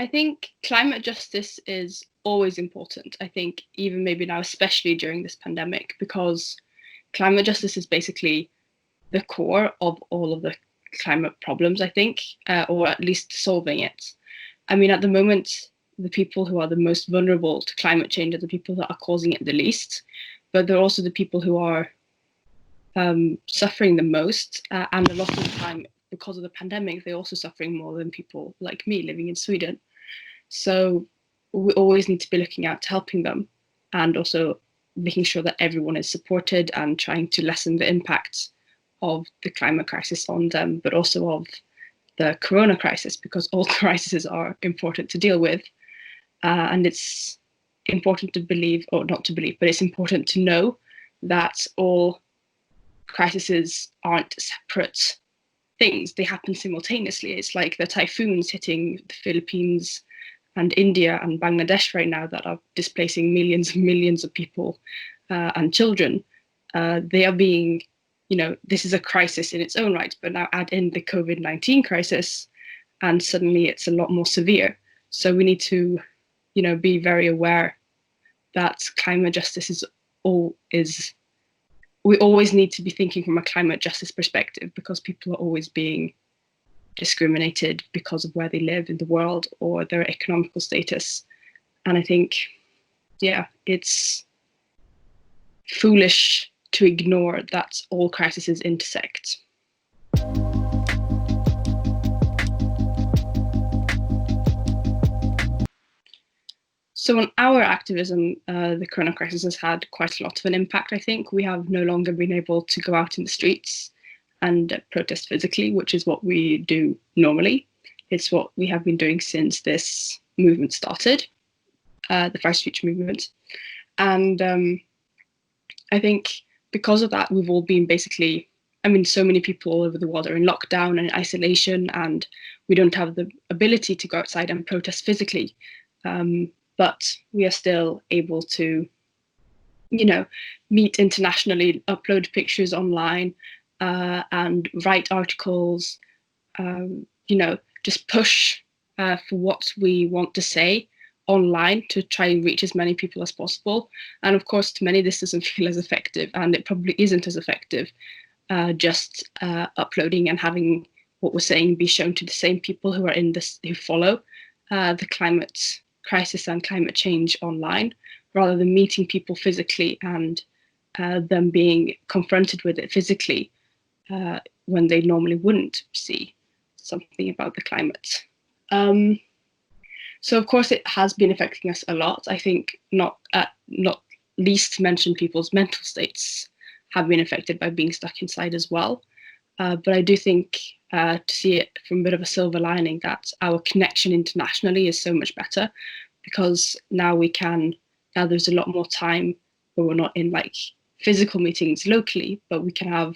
I think climate justice is always important. I think even maybe now, especially during this pandemic, because climate justice is basically the core of all of the climate problems, I think, or at least solving it. I mean, at the moment, the people who are the most vulnerable to climate change are the people that are causing it the least, but they're also the people who are suffering the most. And a lot of the time, because of the pandemic, they're also suffering more than people like me living in Sweden. So we always need to be looking out to helping them, and also making sure that everyone is supported and trying to lessen the impact of the climate crisis on them, but also of the corona crisis, because all crises are important to deal with. And it's important to believe, or not to believe, but it's important to know that all crises aren't separate things. They happen simultaneously. It's like the typhoons hitting the Philippines and India and Bangladesh right now that are displacing millions and millions of people and children. They are being, this is a crisis in its own right, but now add in the COVID-19 crisis and suddenly it's a lot more severe. So we need to, be very aware that climate justice we always need to be thinking from a climate justice perspective, because people are always being discriminated because of where they live in the world or their economical status. And I think, it's foolish to ignore that all crises intersect. So on our activism, the corona crisis has had quite a lot of an impact, I think. We have no longer been able to go out in the streets and protest physically, which is what we do normally. It's what we have been doing since this movement started, the Fridays for Future movement. And I think because of that, we've all been basically, so many people all over the world are in lockdown and in isolation, and we don't have the ability to go outside and protest physically. But we are still able to, meet internationally, upload pictures online, and write articles, just push for what we want to say online to try and reach as many people as possible. And of course, to many, this doesn't feel as effective, and it probably isn't as effective just uploading and having what we're saying be shown to the same people who are in this, who follow the climate crisis and climate change online, rather than meeting people physically and them being confronted with it physically when they normally wouldn't see something about the climate. So of course it has been affecting us a lot. I think not least to mention people's mental states have been affected by being stuck inside as well. But I do think to see it from a bit of a silver lining, that our connection internationally is so much better, because now there's a lot more time where we're not in like physical meetings locally, but we can have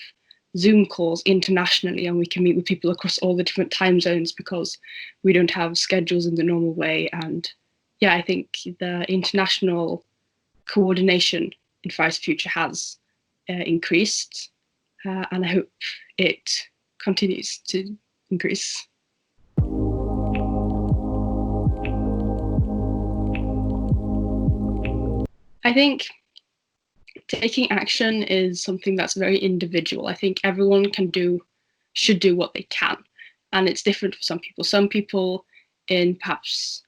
Zoom calls internationally, and we can meet with people across all the different time zones because we don't have schedules in the normal way. And I think the international coordination in Fridays for Future has increased, and I hope it continues to increase. I think taking action is something that's very individual. I think everyone should do what they can, and it's different for some people. Some people in perhaps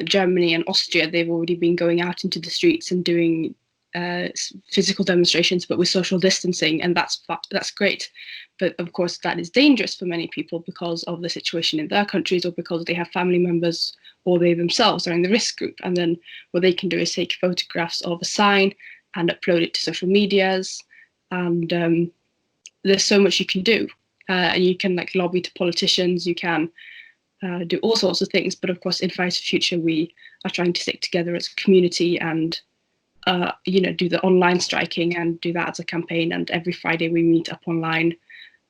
Germany and Austria, they've already been going out into the streets and doing physical demonstrations, but with social distancing, and that's great. But of course, that is dangerous for many people because of the situation in their countries, or because they have family members, or they themselves are in the risk group. And then what they can do is take photographs of a sign and upload it to social medias. And there's so much you can do, and you can like lobby to politicians. You can do all sorts of things. But of course, in Fridays for Future, we are trying to stick together as a community and do the online striking and do that as a campaign. And every Friday we meet up online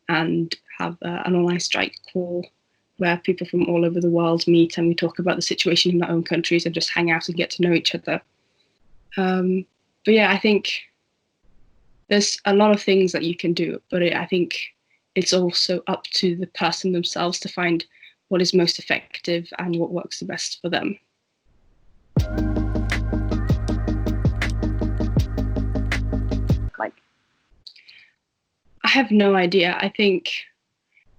and have an online strike call where people from all over the world meet, and we talk about the situation in our own countries and just hang out and get to know each other. But I think there's a lot of things that you can do, but I think it's also up to the person themselves to find what is most effective and what works the best for them. Like, I have no idea. I think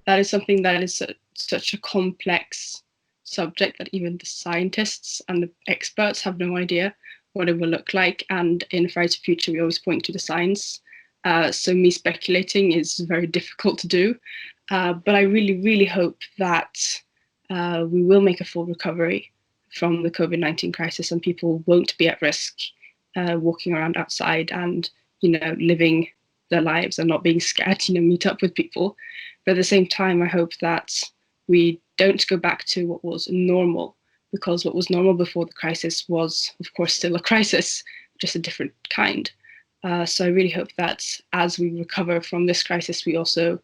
that is something that is such a complex subject that even the scientists and the experts have no idea what it will look like. And in Fridays for Future, we always point to the science. So me speculating is very difficult to do. But I really, really hope that we will make a full recovery from the COVID-19 crisis and people won't be at risk walking around outside and, living their lives and not being scared to, meet up with people. But at the same time, I hope that we don't go back to what was normal, because what was normal before the crisis was, of course, still a crisis, just a different kind. So I really hope that as we recover from this crisis, we also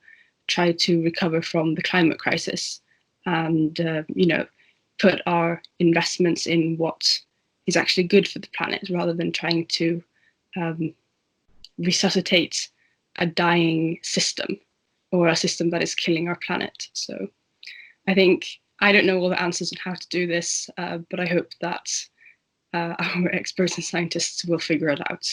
try to recover from the climate crisis and, put our investments in what is actually good for the planet rather than trying to resuscitate a dying system or a system that is killing our planet. So I think I don't know all the answers on how to do this, but I hope that our experts and scientists will figure it out.